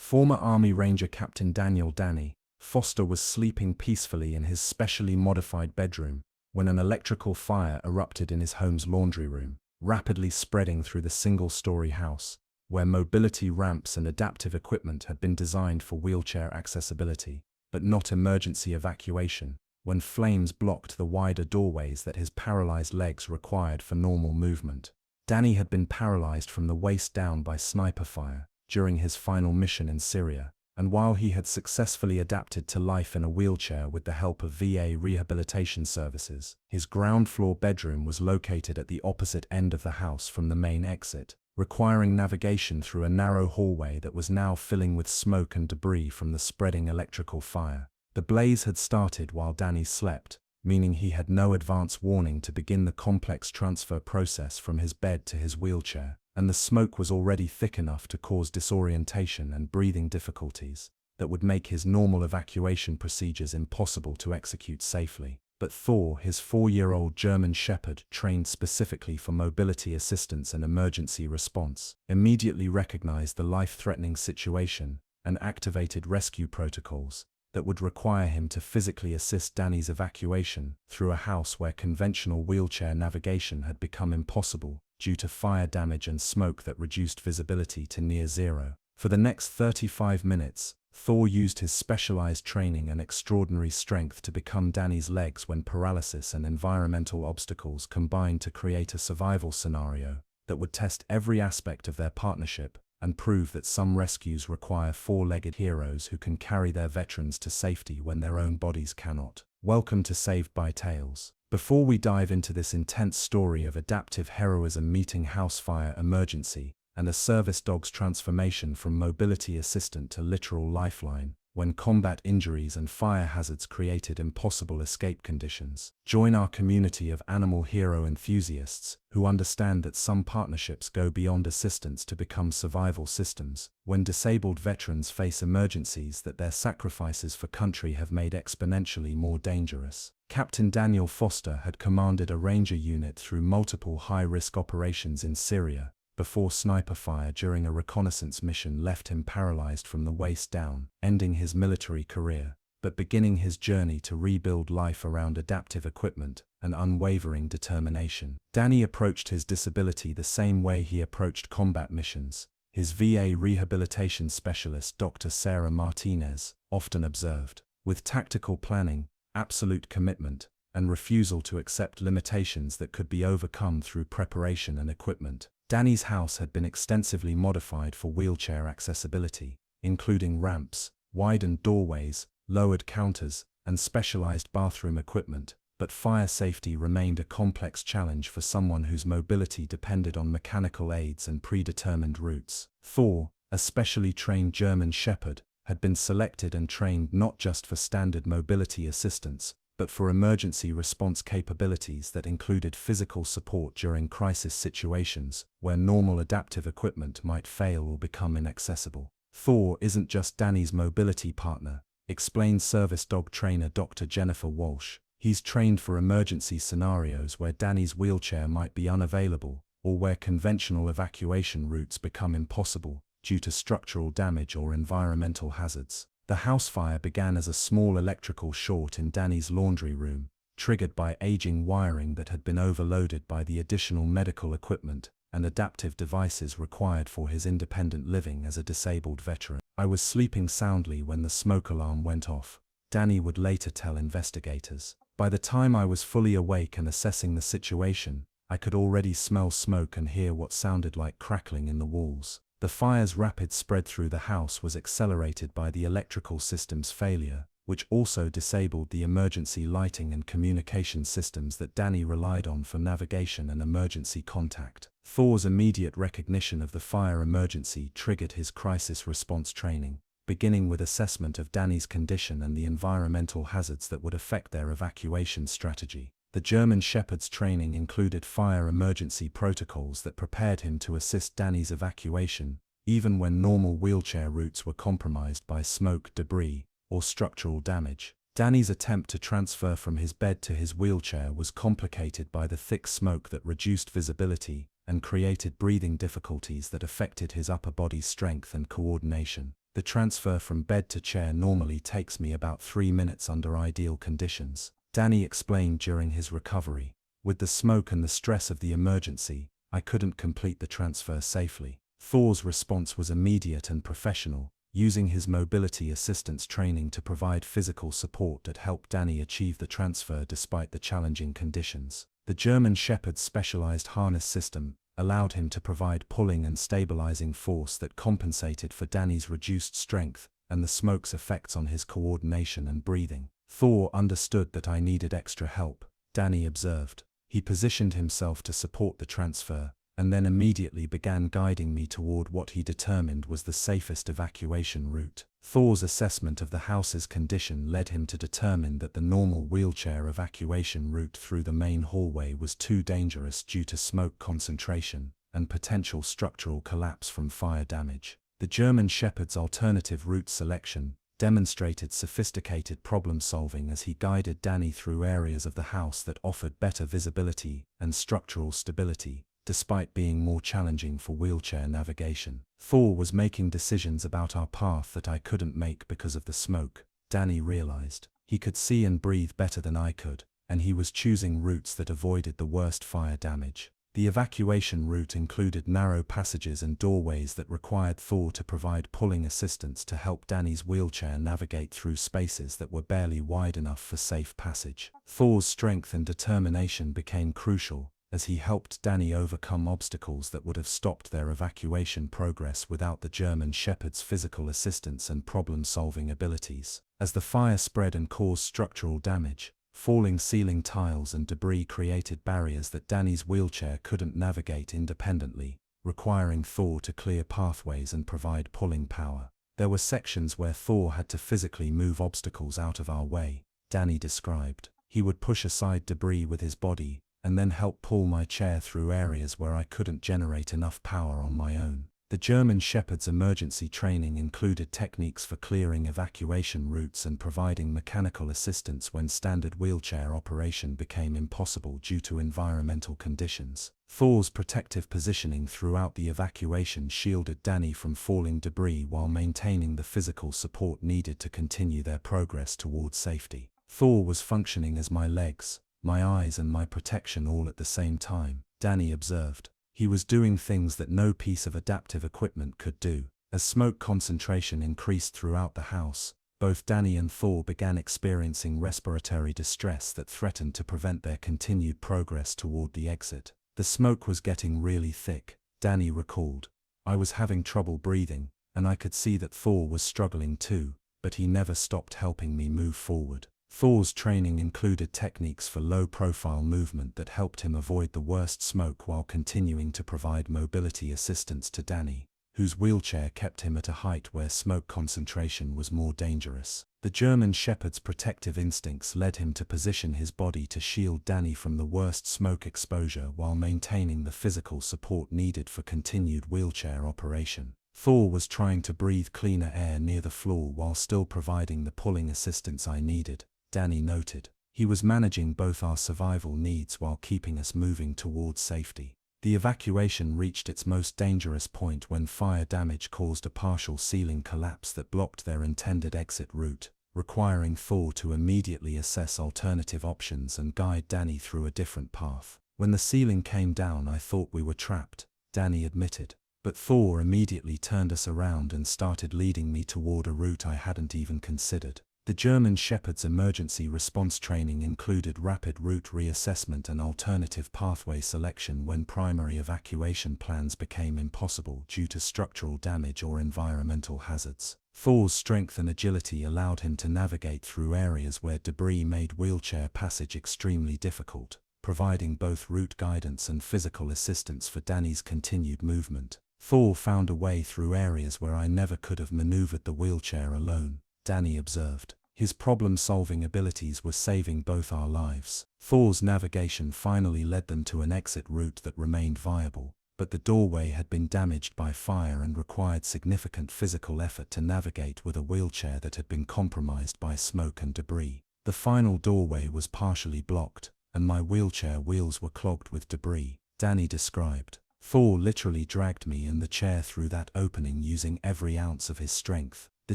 Former Army Ranger Captain Daniel "Danny" Foster was sleeping peacefully in his specially modified bedroom when an electrical fire erupted in his home's laundry room, rapidly spreading through the single-story house, where mobility ramps and adaptive equipment had been designed for wheelchair accessibility, but not emergency evacuation, when flames blocked the wider doorways that his paralyzed legs required for normal movement. Danny had been paralyzed from the waist down by sniper fire during his final mission in Syria, and while he had successfully adapted to life in a wheelchair with the help of VA rehabilitation services, his ground-floor bedroom was located at the opposite end of the house from the main exit, requiring navigation through a narrow hallway that was now filling with smoke and debris from the spreading electrical fire. The blaze had started while Danny slept, meaning he had no advance warning to begin the complex transfer process from his bed to his wheelchair, and the smoke was already thick enough to cause disorientation and breathing difficulties that would make his normal evacuation procedures impossible to execute safely. But Thor, his 4-year-old German Shepherd trained specifically for mobility assistance and emergency response, immediately recognized the life-threatening situation and activated rescue protocols that would require him to physically assist Danny's evacuation through a house where conventional wheelchair navigation had become impossible due to fire damage and smoke that reduced visibility to near zero. For the next 35 minutes, Thor used his specialized training and extraordinary strength to become Danny's legs when paralysis and environmental obstacles combined to create a survival scenario that would test every aspect of their partnership and prove that some rescues require four-legged heroes who can carry their veterans to safety when their own bodies cannot. Welcome to Saved by Tales. Before we dive into this intense story of adaptive heroism meeting house fire emergency and a service dog's transformation from mobility assistant to literal lifeline when combat injuries and fire hazards created impossible escape conditions, join our community of animal hero enthusiasts who understand that some partnerships go beyond assistance to become survival systems when disabled veterans face emergencies that their sacrifices for country have made exponentially more dangerous. Captain Daniel Foster had commanded a Ranger unit through multiple high-risk operations in Syria before sniper fire during a reconnaissance mission left him paralyzed from the waist down, ending his military career, but beginning his journey to rebuild life around adaptive equipment and unwavering determination. Danny approached his disability the same way he approached combat missions. His VA rehabilitation specialist Dr. Sarah Martinez often observed, with tactical planning, absolute commitment, and refusal to accept limitations that could be overcome through preparation and equipment. Danny's house had been extensively modified for wheelchair accessibility, including ramps, widened doorways, lowered counters, and specialized bathroom equipment, but fire safety remained a complex challenge for someone whose mobility depended on mechanical aids and predetermined routes. Thor, a specially trained German Shepherd, had been selected and trained not just for standard mobility assistance, but for emergency response capabilities that included physical support during crisis situations where normal adaptive equipment might fail or become inaccessible. Thor isn't just Danny's mobility partner, explained service dog trainer Dr. Jennifer Walsh. He's trained for emergency scenarios where Danny's wheelchair might be unavailable or where conventional evacuation routes become impossible due to structural damage or environmental hazards. The house fire began as a small electrical short in Danny's laundry room, triggered by aging wiring that had been overloaded by the additional medical equipment and adaptive devices required for his independent living as a disabled veteran. I was sleeping soundly when the smoke alarm went off, Danny would later tell investigators. By the time I was fully awake and assessing the situation, I could already smell smoke and hear what sounded like crackling in the walls. The fire's rapid spread through the house was accelerated by the electrical system's failure, which also disabled the emergency lighting and communication systems that Danny relied on for navigation and emergency contact. Thor's immediate recognition of the fire emergency triggered his crisis response training, beginning with assessment of Danny's condition and the environmental hazards that would affect their evacuation strategy. The German Shepherd's training included fire emergency protocols that prepared him to assist Danny's evacuation, even when normal wheelchair routes were compromised by smoke, debris, or structural damage. Danny's attempt to transfer from his bed to his wheelchair was complicated by the thick smoke that reduced visibility and created breathing difficulties that affected his upper body strength and coordination. The transfer from bed to chair normally takes me about 3 minutes under ideal conditions, Danny explained during his recovery. With the smoke and the stress of the emergency, I couldn't complete the transfer safely. Thor's response was immediate and professional, using his mobility assistance training to provide physical support that helped Danny achieve the transfer despite the challenging conditions. The German Shepherd's specialized harness system allowed him to provide pulling and stabilizing force that compensated for Danny's reduced strength and the smoke's effects on his coordination and breathing. Thor understood that I needed extra help, Danny observed. He positioned himself to support the transfer, and then immediately began guiding me toward what he determined was the safest evacuation route. Thor's assessment of the house's condition led him to determine that the normal wheelchair evacuation route through the main hallway was too dangerous due to smoke concentration and potential structural collapse from fire damage. The German Shepherd's alternative route selection demonstrated sophisticated problem-solving as he guided Danny through areas of the house that offered better visibility and structural stability, despite being more challenging for wheelchair navigation. Thor was making decisions about our path that I couldn't make because of the smoke, Danny realized. He could see and breathe better than I could, and he was choosing routes that avoided the worst fire damage. The evacuation route included narrow passages and doorways that required Thor to provide pulling assistance to help Danny's wheelchair navigate through spaces that were barely wide enough for safe passage. Thor's strength and determination became crucial, as he helped Danny overcome obstacles that would have stopped their evacuation progress without the German Shepherd's physical assistance and problem-solving abilities. As the fire spread and caused structural damage, falling ceiling tiles and debris created barriers that Danny's wheelchair couldn't navigate independently, requiring Thor to clear pathways and provide pulling power. There were sections where Thor had to physically move obstacles out of our way, Danny described. He would push aside debris with his body, and then help pull my chair through areas where I couldn't generate enough power on my own. The German Shepherd's emergency training included techniques for clearing evacuation routes and providing mechanical assistance when standard wheelchair operation became impossible due to environmental conditions. Thor's protective positioning throughout the evacuation shielded Danny from falling debris while maintaining the physical support needed to continue their progress towards safety. Thor was functioning as my legs, my eyes and my protection all at the same time, Danny observed. He was doing things that no piece of adaptive equipment could do. As smoke concentration increased throughout the house, both Danny and Thor began experiencing respiratory distress that threatened to prevent their continued progress toward the exit. The smoke was getting really thick, Danny recalled. I was having trouble breathing, and I could see that Thor was struggling too, but he never stopped helping me move forward. Thor's training included techniques for low-profile movement that helped him avoid the worst smoke while continuing to provide mobility assistance to Danny, whose wheelchair kept him at a height where smoke concentration was more dangerous. The German Shepherd's protective instincts led him to position his body to shield Danny from the worst smoke exposure while maintaining the physical support needed for continued wheelchair operation. Thor was trying to breathe cleaner air near the floor while still providing the pulling assistance I needed, Danny noted. He was managing both our survival needs while keeping us moving towards safety. The evacuation reached its most dangerous point when fire damage caused a partial ceiling collapse that blocked their intended exit route, requiring Thor to immediately assess alternative options and guide Danny through a different path. When the ceiling came down, I thought we were trapped, Danny admitted. But Thor immediately turned us around and started leading me toward a route I hadn't even considered. The German Shepherd's emergency response training included rapid route reassessment and alternative pathway selection when primary evacuation plans became impossible due to structural damage or environmental hazards. Thor's strength and agility allowed him to navigate through areas where debris made wheelchair passage extremely difficult, providing both route guidance and physical assistance for Danny's continued movement. Thor found a way through areas where I never could have maneuvered the wheelchair alone, Danny observed. His problem-solving abilities were saving both our lives. Thor's navigation finally led them to an exit route that remained viable, but the doorway had been damaged by fire and required significant physical effort to navigate with a wheelchair that had been compromised by smoke and debris. The final doorway was partially blocked, and my wheelchair wheels were clogged with debris, Danny described. Thor literally dragged me and the chair through that opening using every ounce of his strength. The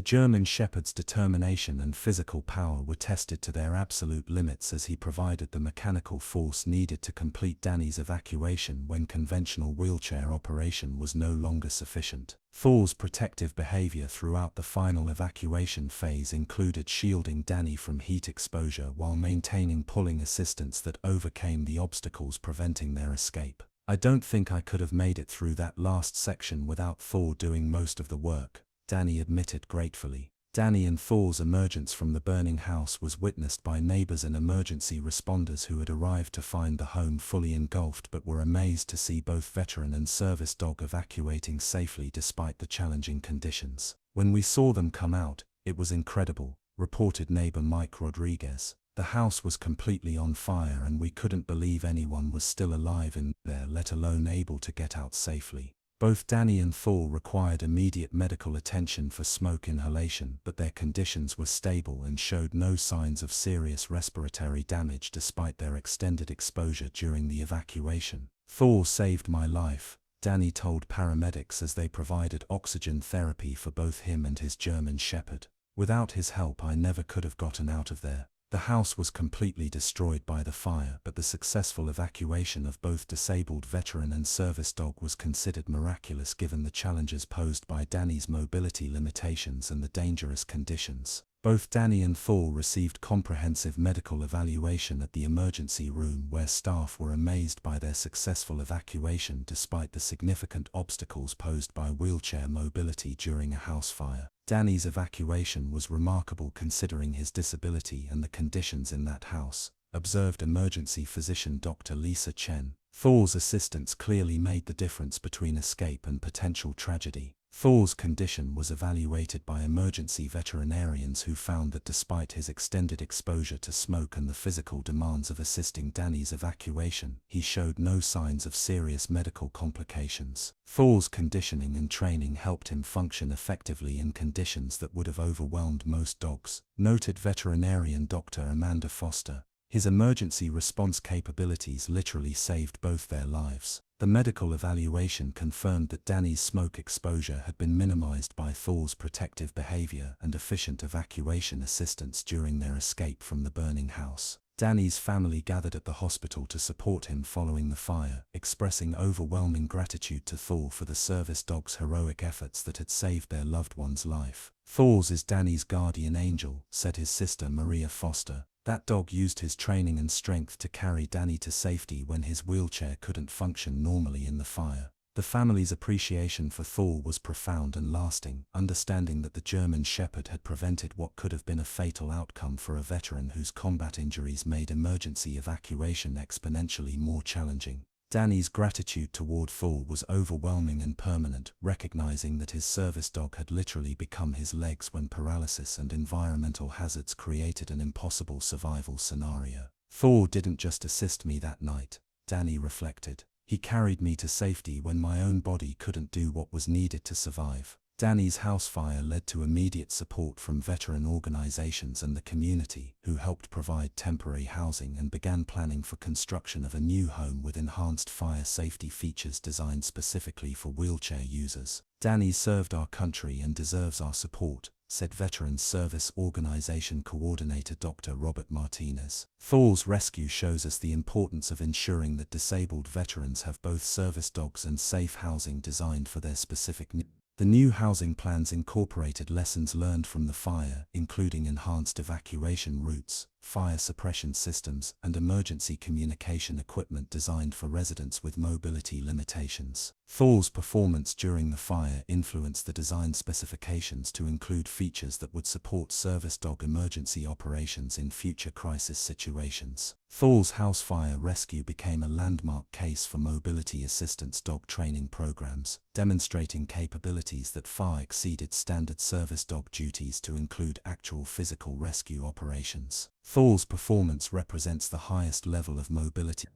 German Shepherd's determination and physical power were tested to their absolute limits as he provided the mechanical force needed to complete Danny's evacuation when conventional wheelchair operation was no longer sufficient. Thor's protective behavior throughout the final evacuation phase included shielding Danny from heat exposure while maintaining pulling assistance that overcame the obstacles preventing their escape. I don't think I could have made it through that last section without Thor doing most of the work, Danny admitted gratefully. Danny and Thor's emergence from the burning house was witnessed by neighbors and emergency responders who had arrived to find the home fully engulfed but were amazed to see both veteran and service dog evacuating safely despite the challenging conditions. When we saw them come out, it was incredible, reported neighbor Mike Rodriguez. The house was completely on fire and we couldn't believe anyone was still alive in there, let alone able to get out safely. Both Danny and Thor required immediate medical attention for smoke inhalation, but their conditions were stable and showed no signs of serious respiratory damage despite their extended exposure during the evacuation. Thor saved my life, Danny told paramedics as they provided oxygen therapy for both him and his German Shepherd. Without his help I never could have gotten out of there. The house was completely destroyed by the fire, but the successful evacuation of both disabled veteran and service dog was considered miraculous given the challenges posed by Danny's mobility limitations and the dangerous conditions. Both Danny and Thor received comprehensive medical evaluation at the emergency room where staff were amazed by their successful evacuation despite the significant obstacles posed by wheelchair mobility during a house fire. Danny's evacuation was remarkable considering his disability and the conditions in that house, observed emergency physician Dr. Lisa Chen. Thor's assistance clearly made the difference between escape and potential tragedy. Thor's condition was evaluated by emergency veterinarians who found that despite his extended exposure to smoke and the physical demands of assisting Danny's evacuation, he showed no signs of serious medical complications. Thor's conditioning and training helped him function effectively in conditions that would have overwhelmed most dogs, noted veterinarian Dr. Amanda Foster. His emergency response capabilities literally saved both their lives. The medical evaluation confirmed that Danny's smoke exposure had been minimized by Thor's protective behavior and efficient evacuation assistance during their escape from the burning house. Danny's family gathered at the hospital to support him following the fire, expressing overwhelming gratitude to Thor for the service dog's heroic efforts that had saved their loved one's life. "Thor's is Danny's guardian angel," said his sister Maria Foster. "That dog used his training and strength to carry Danny to safety when his wheelchair couldn't function normally in the fire." The family's appreciation for Thor was profound and lasting, understanding that the German Shepherd had prevented what could have been a fatal outcome for a veteran whose combat injuries made emergency evacuation exponentially more challenging. Danny's gratitude toward Thor was overwhelming and permanent, recognizing that his service dog had literally become his legs when paralysis and environmental hazards created an impossible survival scenario. "Thor didn't just assist me that night," Danny reflected. "He carried me to safety when my own body couldn't do what was needed to survive." Danny's house fire led to immediate support from veteran organizations and the community, who helped provide temporary housing and began planning for construction of a new home with enhanced fire safety features designed specifically for wheelchair users. "Danny served our country and deserves our support," said Veteran Service Organization Coordinator Dr. Robert Martinez. "Thor's rescue shows us the importance of ensuring that disabled veterans have both service dogs and safe housing designed for their specific needs." The new housing plans incorporated lessons learned from the fire, including enhanced evacuation routes, fire suppression systems, and emergency communication equipment designed for residents with mobility limitations. Thor's performance during the fire influenced the design specifications to include features that would support service dog emergency operations in future crisis situations. Thor's house fire rescue became a landmark case for mobility assistance dog training programs, demonstrating capabilities that far exceeded standard service dog duties to include actual physical rescue operations. "Thor's performance represents the highest level of mobility,"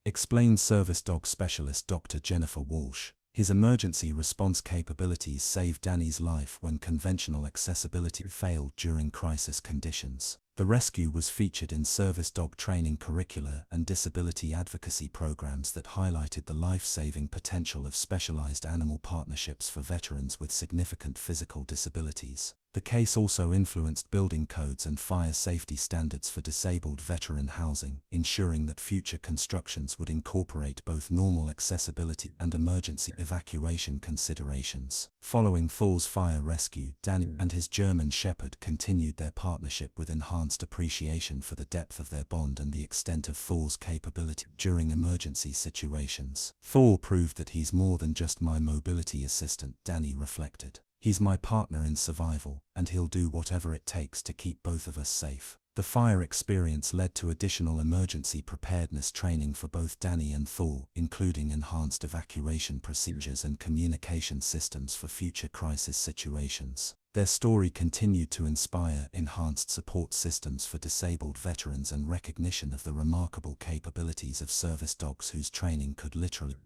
explained service dog specialist Dr. Jennifer Walsh. His emergency response capabilities saved Danny's life when conventional accessibility failed during crisis conditions. The rescue was featured in service dog training curricula and disability advocacy programs that highlighted the life-saving potential of specialized animal partnerships for veterans with significant physical disabilities. The case also influenced building codes and fire safety standards for disabled veteran housing, ensuring that future constructions would incorporate both normal accessibility and emergency evacuation considerations. Following Thor's fire rescue, Danny and his German Shepherd continued their partnership with enhanced appreciation for the depth of their bond and the extent of Thor's capability during emergency situations. Thor proved that he's more than just my mobility assistant, Danny reflected. He's my partner in survival, and he'll do whatever it takes to keep both of us safe. The fire experience led to additional emergency preparedness training for both Danny and Thor, including enhanced evacuation procedures and communication systems for future crisis situations. Their story continued to inspire enhanced support systems for disabled veterans and recognition of the remarkable capabilities of service dogs whose training could literally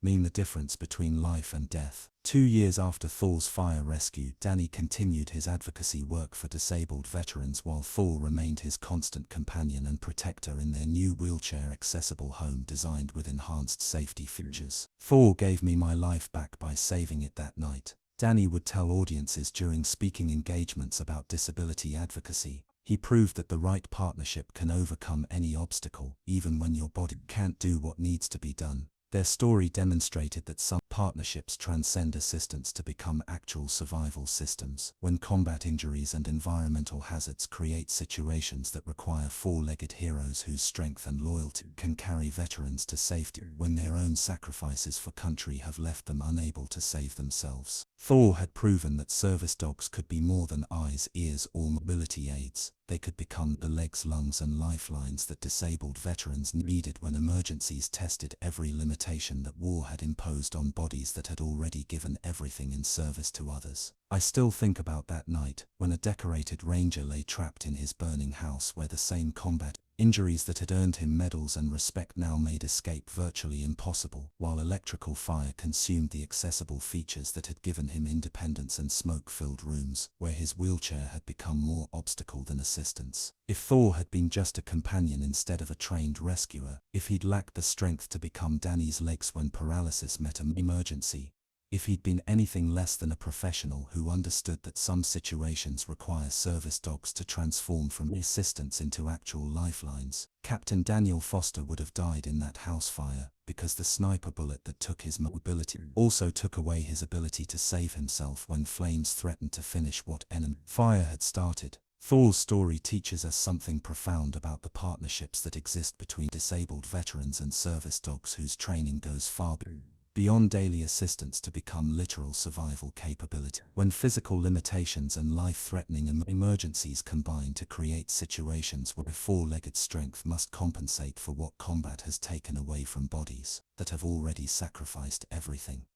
mean the difference between life and death. 2 years after Thor's fire rescue, Danny continued his advocacy work for disabled veterans while Thor remained his constant companion and protector in their new wheelchair-accessible home designed with enhanced safety features. Thor gave me my life back by saving it that night, Danny would tell audiences during speaking engagements about disability advocacy. He proved that the right partnership can overcome any obstacle, even when your body can't do what needs to be done. Their story demonstrated that some partnerships transcend assistance to become actual survival systems. When combat injuries and environmental hazards create situations that require four-legged heroes whose strength and loyalty can carry veterans to safety when their own sacrifices for country have left them unable to save themselves. Thor had proven that service dogs could be more than eyes, ears, or mobility aids. They could become the legs, lungs, and lifelines that disabled veterans needed when emergencies tested every limitation that war had imposed on bodies that had already given everything in service to others. I still think about that night, when a decorated ranger lay trapped in his burning house where the same combat injuries that had earned him medals and respect now made escape virtually impossible, while electrical fire consumed the accessible features that had given him independence and smoke-filled rooms, where his wheelchair had become more obstacle than assistance. If Thor had been just a companion instead of a trained rescuer, if he'd lacked the strength to become Danny's legs when paralysis met an emergency, if he'd been anything less than a professional who understood that some situations require service dogs to transform from assistants into actual lifelines, Captain Daniel Foster would have died in that house fire, because the sniper bullet that took his mobility also took away his ability to save himself when flames threatened to finish what enemy fire had started. Thor's story teaches us something profound about the partnerships that exist between disabled veterans and service dogs whose training goes far beyond daily assistance to become literal survival capability. When physical limitations and life-threatening emergencies combine to create situations where four-legged strength must compensate for what combat has taken away from bodies that have already sacrificed everything.